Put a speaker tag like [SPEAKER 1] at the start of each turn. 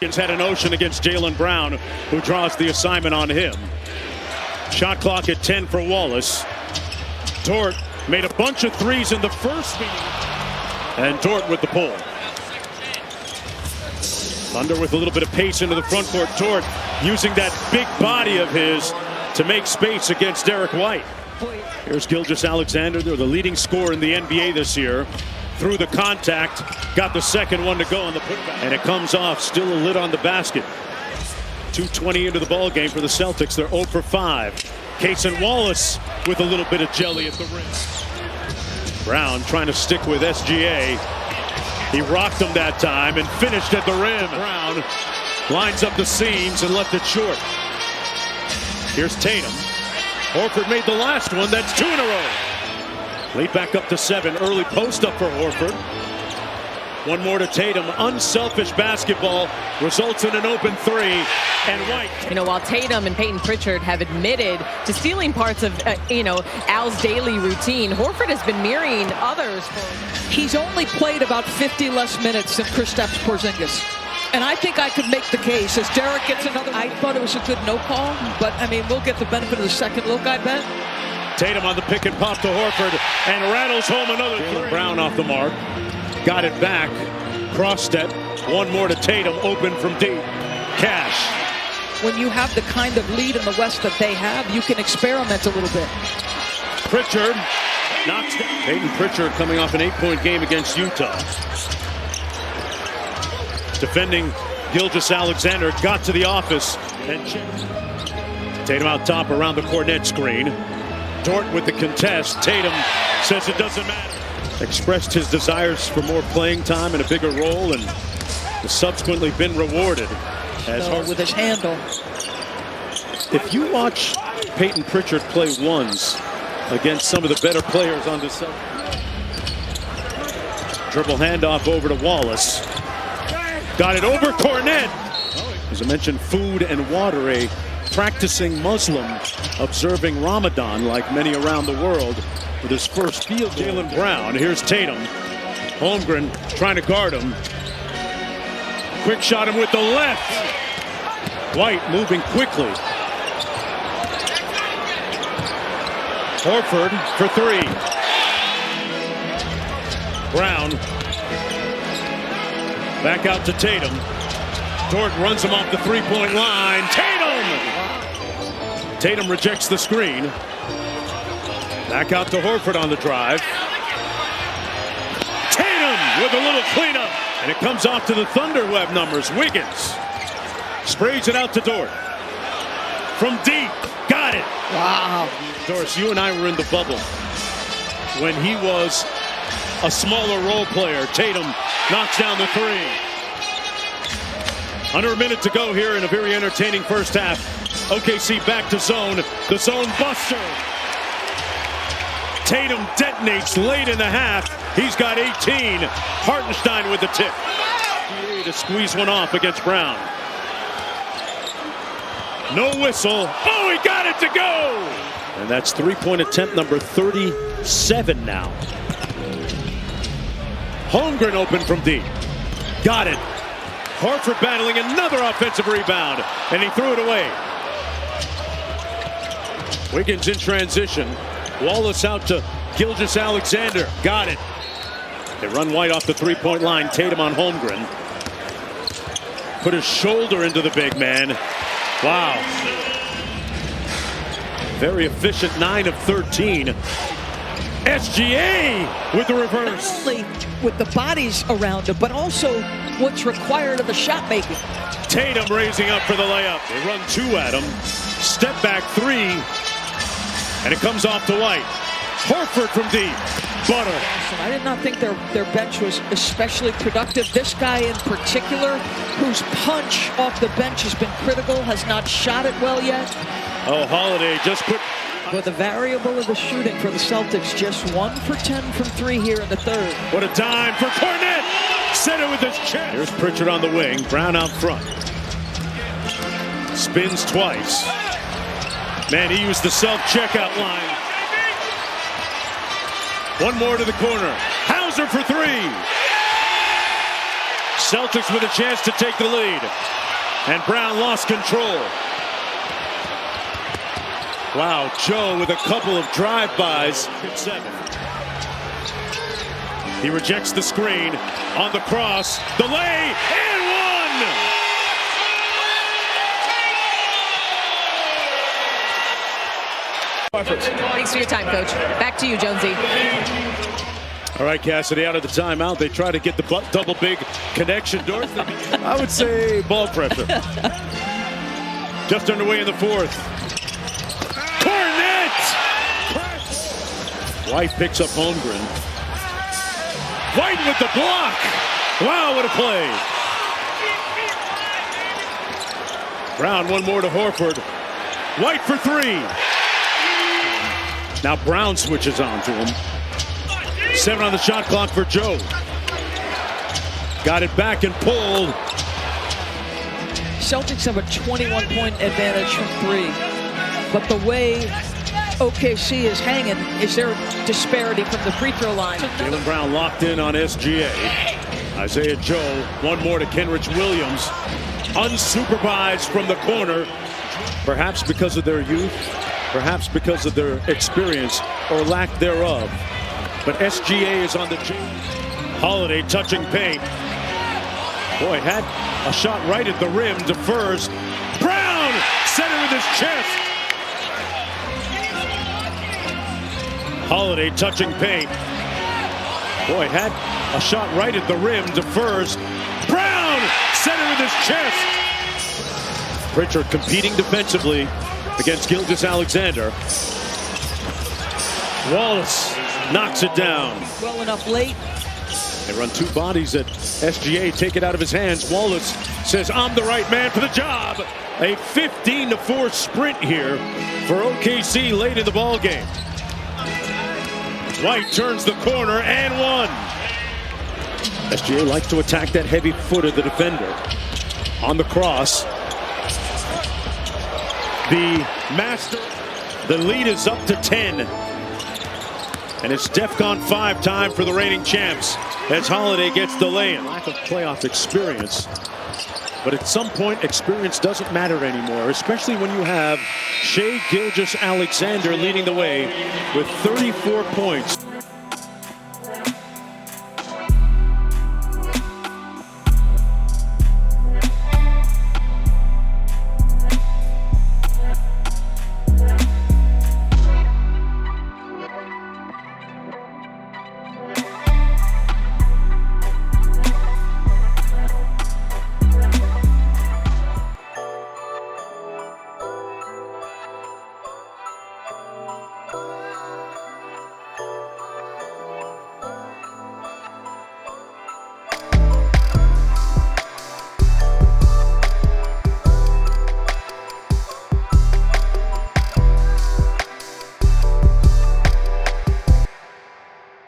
[SPEAKER 1] Had a notion against Jaylen Brown, who draws the assignment on him. Shot clock at 10 for Wallace. Dort made a bunch of threes in the first meeting. And Dort with the pull. Thunder with a little bit of pace into the front court. Dort using that big body of his to make space against Derek White. Here's Gilgeous-Alexander. They're the leading scorer in the NBA this year. Through the contact, got the second one to go on the putback. And it comes off, still a lid on the basket. 2:20 into the ball game for the Celtics. They're 0 for 5. Case and Wallace with a little bit of jelly at the rim. Brown trying to stick with SGA. He rocked him that time and finished at the rim. Brown lines up the seams and left it short. Here's Tatum. Horford made the last one. That's 2 in a row. Lead back up to 7. Early post up for Horford. One more to Tatum. Unselfish basketball results in an open 3. And White.
[SPEAKER 2] While Tatum and Peyton Pritchard have admitted to stealing parts of, Al's daily routine, Horford has been mirroring others.
[SPEAKER 3] He's only played about 50 less minutes than Kristaps Porzingis. And I think I could make the case as Derek gets another. I thought it was a good no call, but we'll get the benefit of the second look, I bet.
[SPEAKER 1] Tatum on the pick and pop to Horford and rattles home another 3. Brown off the mark. Got it back. Cross step. One more to Tatum. Open from deep. Cash.
[SPEAKER 3] When you have the kind of lead in the West that they have, you can experiment a little bit.
[SPEAKER 1] Pritchard knocks down. Peyton Pritchard coming off an 8-point game against Utah. Defending Gilgeous-Alexander got to the office. And Tatum out top around the Cornet screen. Dort with the contest. Tatum says it doesn't matter. Expressed his desires for more playing time and a bigger role, and has subsequently been rewarded.
[SPEAKER 3] With his handle.
[SPEAKER 1] If you watch Peyton Pritchard play ones against some of the better players on the Celtics. Dribble handoff over to Wallace. Got it over Cornet. As I mentioned, food and water, a practicing Muslim observing Ramadan like many around the world with his first field. Jaylen Brown. Here's Tatum. Holmgren trying to guard him. Quick shot him with the left. White moving quickly. Horford for 3. Brown back out to Tatum. Dort runs him off the 3-point line. Tatum rejects the screen. Back out to Horford on the drive. Tatum with a little cleanup. And it comes off to the Thunderweb numbers. Wiggins sprays it out to Dort. From deep. Got it.
[SPEAKER 3] Wow.
[SPEAKER 1] Doris, you and I were in the bubble when he was a smaller role player. Tatum knocks down the 3. Under a minute to go here in a very entertaining first half. OKC back to zone. The zone buster. Tatum detonates late in the half. He's got 18. Hartenstein with the tip. To squeeze one off against Brown. No whistle. Oh, he got it to go! And that's 3-point attempt number 37 now. Holmgren open from deep. Got it. Horford battling another offensive rebound, and he threw it away. Wiggins in transition. Wallace out to Gilgeous-Alexander. Got it. They run White off the 3-point line. Tatum on Holmgren. Put his shoulder into the big man. Wow. Very efficient, 9 of 13. SGA with the reverse.
[SPEAKER 3] Not only with the bodies around him, but also what's required of the shot making.
[SPEAKER 1] Tatum raising up for the layup. They run 2 at him. Step back 3. And it comes off to White. Horford from deep. Butter.
[SPEAKER 3] I did not think their bench was especially productive. This guy in particular, whose punch off the bench has been critical, has not shot it well yet.
[SPEAKER 1] Oh, Holiday just put...
[SPEAKER 3] With the variable of the shooting for the Celtics, just 1 for 10 from 3 here in the third.
[SPEAKER 1] What a dime for Cornet! Set it with his chest. Here's Pritchard on the wing. Brown out front. Spins twice. Man, he used the self-checkout line. One more to the corner. Hauser for 3. Celtics with a chance to take the lead. And Brown lost control. Wow, Joe with a couple of drive-bys. 7. He rejects the screen. On the cross. The lay. And one!
[SPEAKER 2] Thanks for your time, Coach. Back to you, Jonesy.
[SPEAKER 1] All right, Cassidy, out of the timeout. They try to get the double big connection. I would say ball pressure. Just underway in the fourth. Cornet! White picks up Holmgren. White with the block. Wow, what a play. Brown, one more to Horford. White for 3. Now Brown switches on to him. 7 on the shot clock for Joe. Got it back and pulled.
[SPEAKER 3] Celtics have a 21-point advantage from 3. But the way OKC is hanging is their disparity from the free throw line.
[SPEAKER 1] Jaylen Brown locked in on SGA. Isaiah Joe, one more to Kenrich Williams. Unsupervised from the corner. Perhaps because of their youth, perhaps because of their experience or lack thereof. But SGA is on the Holiday touching paint. Boy, had a shot right at the rim, defers. Brown, center with his chest. Holiday touching paint. Boy, had a shot right at the rim, defers. Brown, center with his chest. Pritchard competing defensively against Gilgeous-Alexander. Wallace knocks it down.
[SPEAKER 3] Well enough late.
[SPEAKER 1] They run 2 bodies at SGA, take it out of his hands. Wallace says, I'm the right man for the job. A 15-4 sprint here for OKC late in the ball game. White turns the corner and one. SGA likes to attack that heavy foot of the defender. On the cross. The master. The lead is up to 10. And it's DEFCON 5 time for the reigning champs as Holiday gets the lay-in. Lack of playoff experience. But at some point, experience doesn't matter anymore, especially when you have Shai Gilgeous-Alexander leading the way with 34 points.